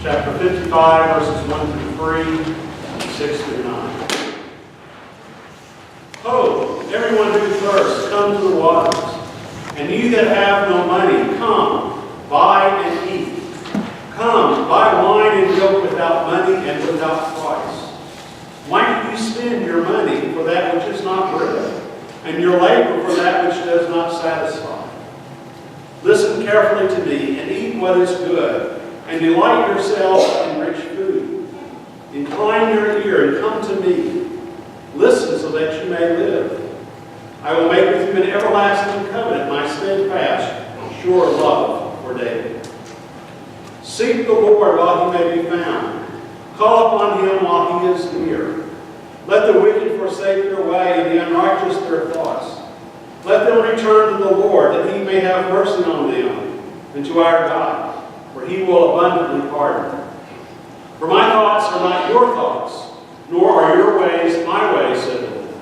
chapter 55, verses 1 through 3, 6 through 9. Ho, everyone who thirsts, come to the waters. And you that have no money, come, buy and eat. Come, buy wine and milk without money and without price. Why do you spend your money for that which is not bread, and your labor for that which does not satisfy? Listen carefully to me, and eat what is good, and delight yourselves in rich food. Incline your ear and come to me. Listen so that you may live. I will make with you an everlasting covenant, my steadfast, sure love for David. Seek the Lord while he may be found. Call upon him while he is near. Let the wicked forsake their way, and the unrighteous their thoughts. Let them return to the Lord, that he may have mercy on them, and to our God, for he will abundantly pardon. For my thoughts are not your thoughts, nor are your ways my ways, said the Lord.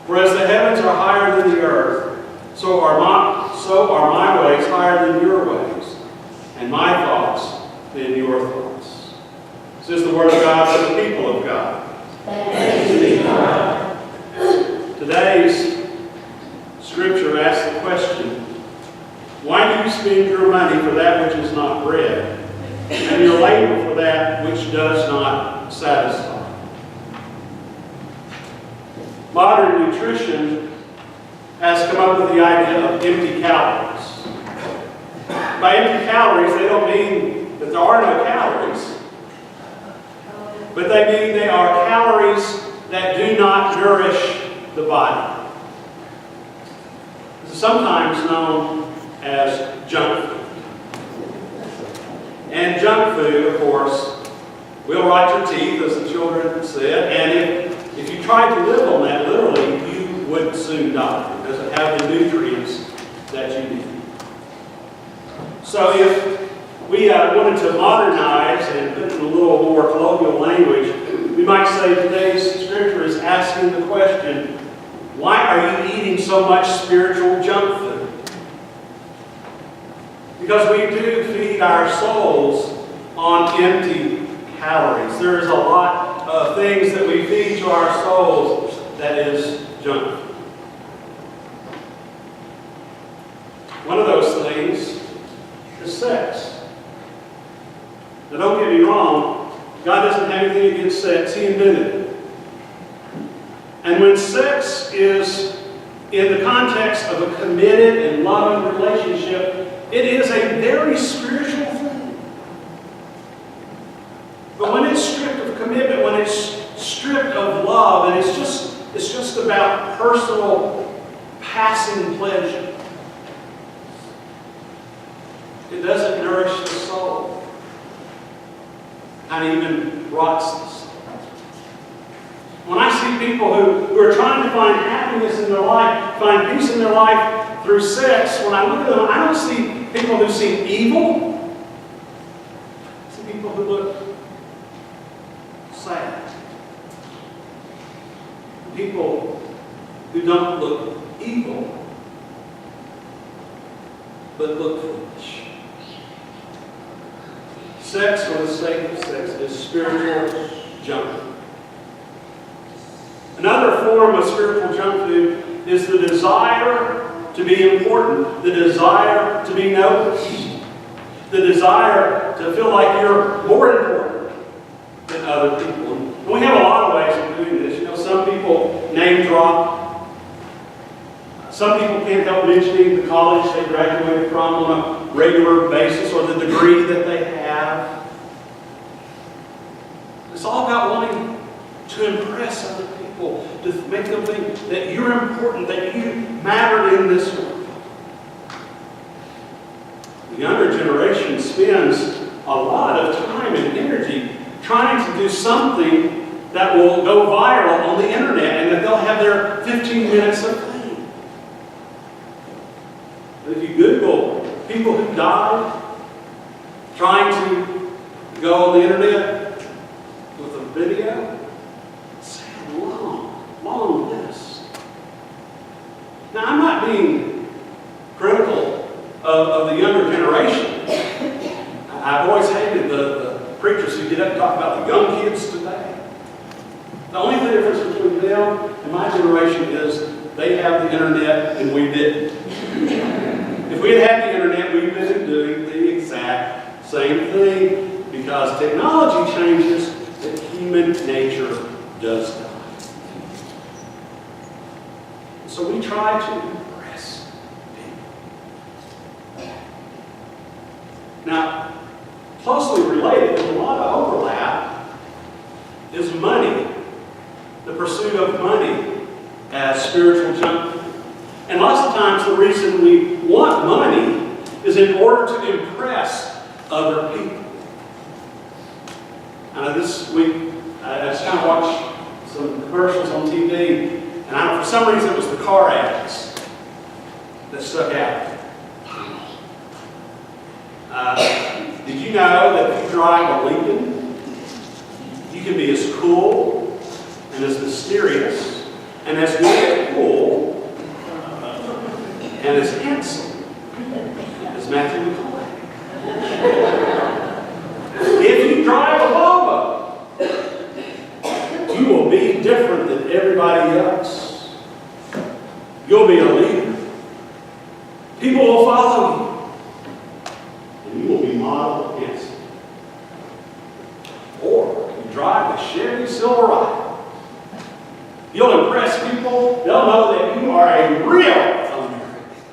For as the heavens are higher than the earth, so are my ways higher than your ways, and my thoughts than your thoughts. This is the word of God for the people of God. Thanks be to God. Today's scripture asks the question, why do you spend your money for that which is not bread, and your labor for that which does not satisfy? Modern nutrition has come up with the idea of empty calories. By empty calories, they don't mean that there are no calories, but they mean they are calories that do not nourish the body. This is sometimes known as junk food. And junk food, of course, will rot your teeth, as the children said, and if you tried to live on that, literally, you would soon die. It doesn't have the nutrients that you need. So if we wanted to modernize and put in a little more colloquial language, we might say today's scripture is asking the question, why are you eating so much spiritual junk food? Because we do feed our souls on empty calories. There is a lot of things that we feed to our souls that is junk food. One of those things is sex. Now don't get me wrong, God doesn't have anything against sex. He invented it. And when sex is in the context of a committed and loving relationship, it is a very spiritual thing. But when it's stripped of commitment, when it's stripped of love, and it's just about personal passing pleasure, it doesn't nourish the soul. And even rots the soul. When I see people who are trying to find happiness in their life, find peace in their life through sex, when I look at them, I don't see people who seem evil. I see people who look sad. People who don't look evil, but look foolish. Sex for the sake of sex is spiritual junk. Another form of spiritual junk food is the desire to be important, the desire to be noticed, the desire to feel like you're more important than other people. And we have a lot of ways of doing this. You know, some people name drop. Some people can't help mentioning the college they graduated from on a regular basis or the degree that they have. It's all about wanting to impress other people, to make them think that you're important, that you matter in this world. The younger generation spends a lot of time and energy trying to do something that will go viral on the internet and that they'll have their 15 minutes of fame. But if you Google people who died trying to go on the internet with a video, it's a long list. Now, I'm not being critical of the younger generation. I've always hated the preachers who get up and talk about the young kids today. The only difference between them and my generation is they have the internet and we didn't. If we had had the internet, we would have been doing the exact same thing, because technology changes, but human nature does not. So we try to impress people. Now, closely related, with a lot of overlap, is money. The pursuit of money as spiritual junk food. And lots of times the reason we want money is in order to impress other people. This week, I just kind of watched some commercials on TV, and for some reason it was the car ads that stuck out. Did you know that if you drive a Lincoln, you can be as cool and as mysterious and as cool and as handsome as Matthew McConaughey? If you drive a Volvo, you will be different than everybody else. You'll be a leader. People will follow you. And you will be modeled handsome. Or you drive a Chevy Silverado. You'll impress people. They'll know that you are a real American.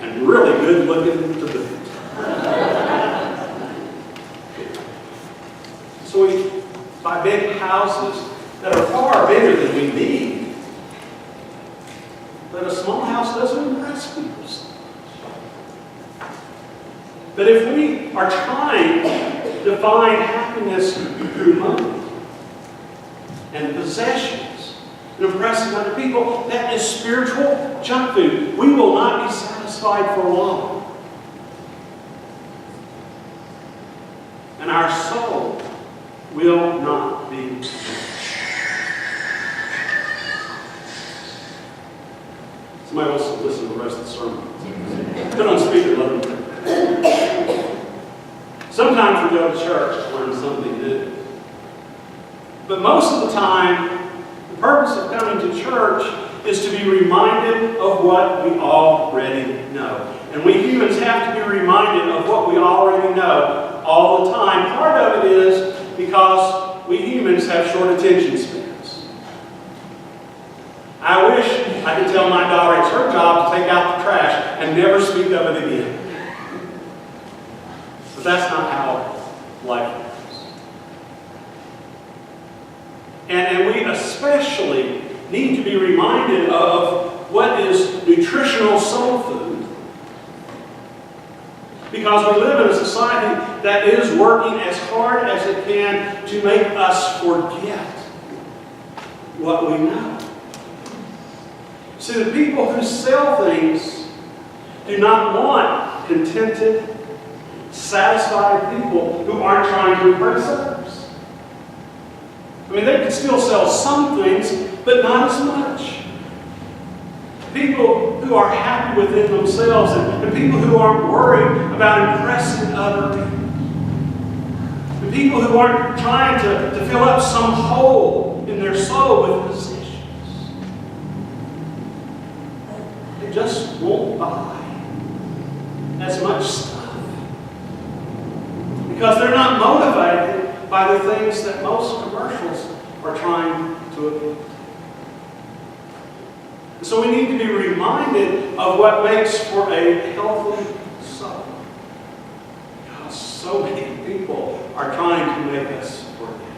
And really good looking to boot. So we buy big houses that are far bigger than we need. But a small house doesn't impress people. But if we are trying to find happiness through money and possessions and impressing other people, that is spiritual junk food. We will not be satisfied for long. And our soul will not be. Somebody wants to listen to the rest of the sermon. Put on speaker, let them. Sometimes we go to church to learn something new. But most of the time, the purpose of coming to church is to be reminded of what we already know. And we humans have to be reminded of what we already know all the time. Part of it is because we humans have short attention spans. I wish I could tell my daughter it's her job to take out the trash and never speak of it again. But that's not how life works. And we especially need to be reminded of what is nutritional soul food. Because we live in a society that is working as hard as it can to make us forget what we know. See, the people who sell things do not want contented, satisfied people who aren't trying to impress others. I mean, they can still sell some things, but not as much. People who are happy within themselves and people who aren't worried about impressing other people. The people who aren't trying to fill up some hole in their soul with possessions. They just won't buy as much stuff. Because they're not motivated by the things that most commercials are trying to appeal. So we need to be reminded of what makes for a healthy soul. Because so many people are trying to make us forget.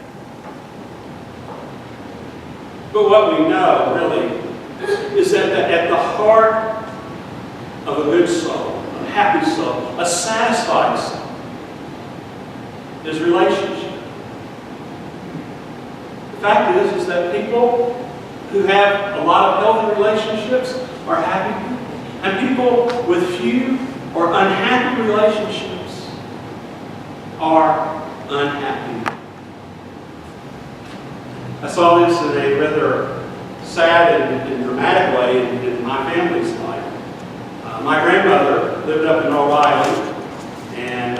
But what we know, really, is that at the heart of a good soul, a happy soul, a satisfied soul, is relationship. The fact is that people who have a lot of healthy relationships are happy people. And people with few or unhappy relationships are unhappy. I saw this in a rather sad and dramatic way in my family's life. My grandmother lived up in Rhode Island, and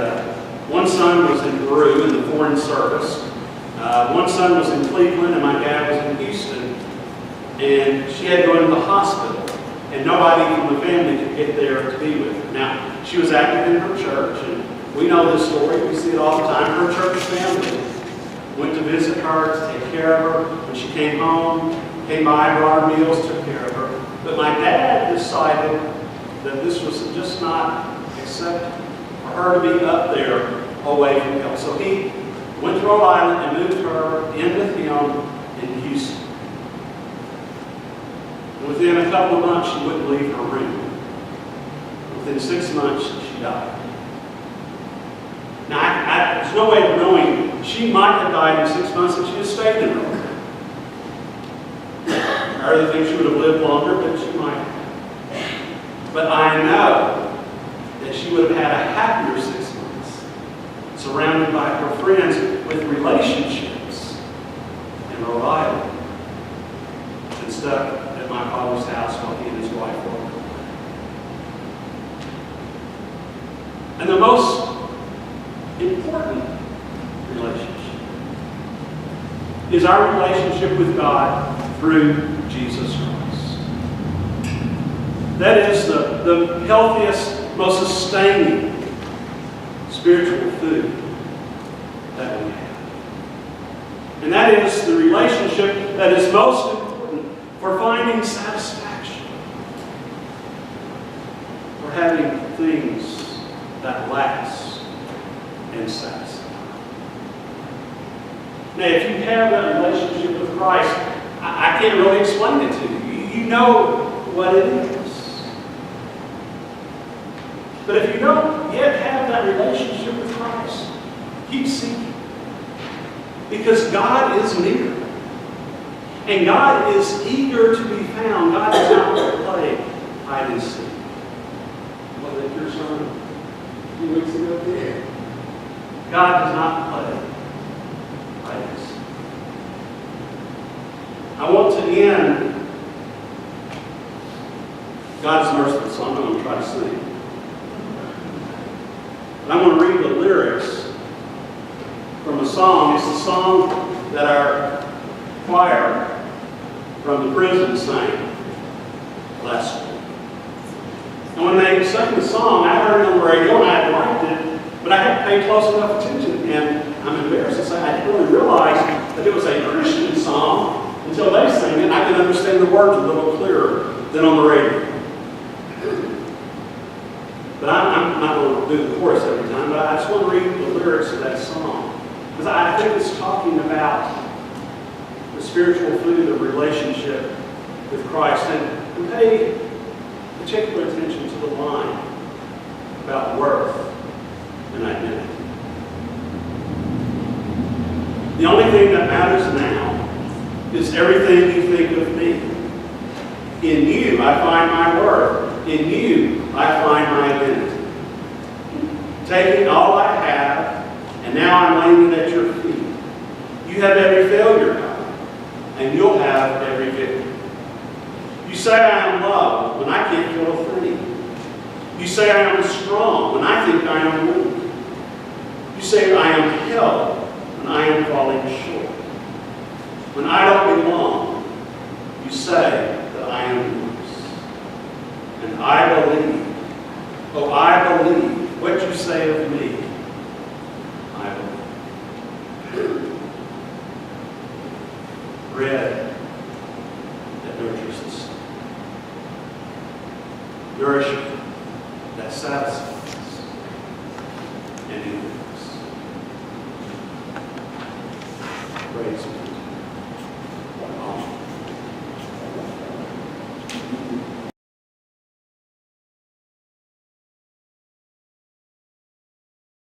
One son was in Peru in the Foreign Service. One son was in Cleveland, and my dad was in Houston. And she had to go into the hospital, and nobody from the family could get there to be with her. Now, she was active in her church, and we know this story. We see it all the time. Her church family went to visit her, to take care of her. When she came home, came by, brought her meals, took care of her. But my dad decided that this was just not acceptable for her to be up there away from him. So he went to Rhode Island and moved her in with him in Houston. And within a couple of months, she wouldn't leave her room. Within 6 months, she died. Now, there's no way of knowing. She might have died in 6 months if she had stayed in her room. I really think she would have lived longer, but she might have. But I know that she would have had a happier 6 months, surrounded by her friends with relationships in Rhode Island, and stuck at my father's house while he and his wife worked. And the most important relationship is our relationship with God through Jesus Christ. That is the healthiest, most sustaining spiritual food that we have. And that is the relationship that is most important for finding satisfaction, for having things that last and satisfy. Now, if you have that relationship with Christ, I can't really explain it to you. You know what it is. But if you don't yet have that relationship with Christ, keep seeking. Because God is near. And God is eager to be found. God does not play hide and seek. Was it your son a few weeks ago? Yeah. God does not play hide and seek. I want to end God's merciful song. I'm going to try to sing. But I'm going to read the lyrics from a song. It's the song that our choir from the prison sang last week. And when they sang the song, I heard it on the radio and I liked it, but I hadn't paid close enough attention. And I'm embarrassed to say I didn't really realize that it was a Christian song until they sang it. I could understand the words a little clearer than on the radio. But I'm not going to do the chorus every time, but I just want to read the lyrics of that song. Because I think it's talking about the spiritual food of relationship with Christ. And pay particular attention to the line about worth and identity. The only thing that matters now is everything you think of me. In you, I find my worth. In you, I find my identity. Taking all I have, and now I'm laying it at your feet. You have every failure, God, and you'll have every victory. You say I am loved when I can't feel a thing. You say I am strong when I think I am weak. You say I am held when I am falling short. When I don't belong, you say that I am yours. And I believe, oh, I believe what you say of me. I believe. Bread that nurtures the soul. Nourishment that satisfies and endures. Praise God.